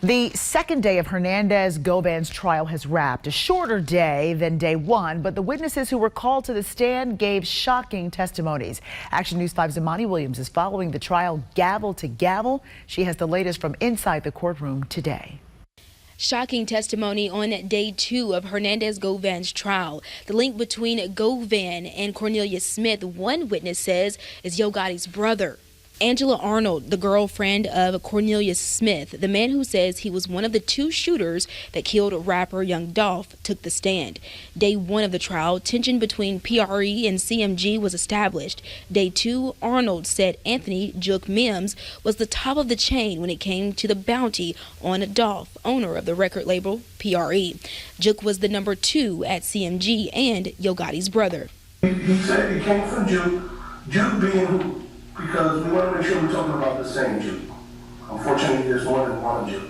The second day of Hernandez Govan's trial has wrapped. A shorter day than day one, but the witnesses who were called to the stand gave shocking testimonies. Action News 5's Imani Williams is following the trial gavel to gavel. She has the latest from inside the courtroom today. Shocking testimony on day 2 of Hernandez Govan's trial. The link between Govan and Cornelius Smith, one witness says, is Yo Gotti's brother. Angela Arnold, the girlfriend of Cornelius Smith, the man who says he was one of the 2 shooters that killed rapper Young Dolph, took the stand. Day 1 of the trial, tension between PRE and CMG was established. Day 2, Arnold said Anthony Jook Mims was the top of the chain when it came to the bounty on Dolph, owner of the record label PRE. Jook was the number 2 at CMG and Yo Gotti's brother. He said it came from Jook. Jook being who? Because we want to make sure we're talking about the same Jook. Unfortunately, there's more than one Jook.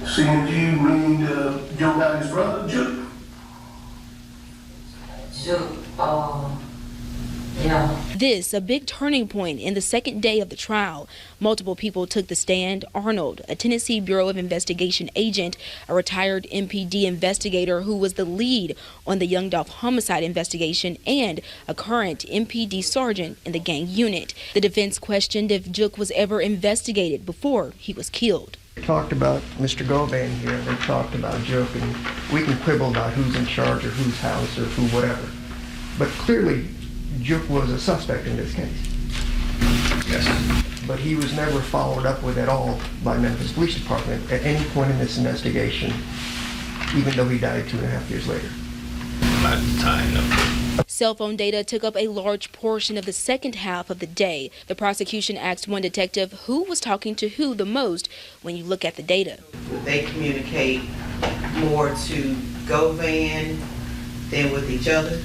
CMG meaning Yo Gotti's brother, Jook? Yeah. This, a big turning point in the second day of the trial. Multiple people took the stand. Arnold, a Tennessee Bureau of Investigation agent, a retired MPD investigator who was the lead on the Young Dolph homicide investigation, and a current MPD sergeant in the gang unit. The defense questioned if Jook was ever investigated before he was killed. They talked about Mr. Govan here, they talked about Jook, and we can quibble about who's in charge or whose house or who whatever. But clearly, Jook was a suspect in this case. Yes. But he was never followed up with at all by Memphis Police Department at any point in this investigation, even though he died 2.5 years later. Cell phone data took up a large portion of the second half of the day. The prosecution asked one detective who was talking to who the most when you look at the data. Would they communicate more to Govan than with each other?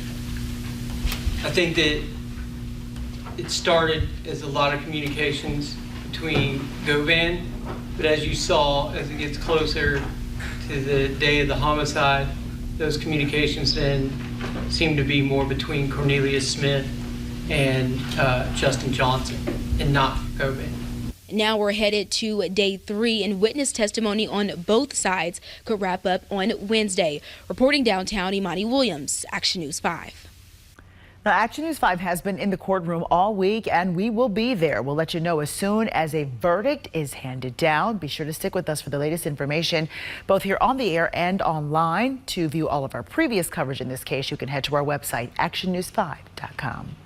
I think that it started as a lot of communications between Govan, but as you saw, as it gets closer to the day of the homicide, those communications then seem to be more between Cornelius Smith and Justin Johnson, and not Govan. Now we're headed to day 3, and witness testimony on both sides could wrap up on Wednesday. Reporting downtown, Imani Williams, Action News 5. Now, Action News 5 has been in the courtroom all week, and we will be there. We'll let you know as soon as a verdict is handed down. Be sure to stick with us for the latest information, both here on the air and online. To view all of our previous coverage in this case, you can head to our website, actionnews5.com.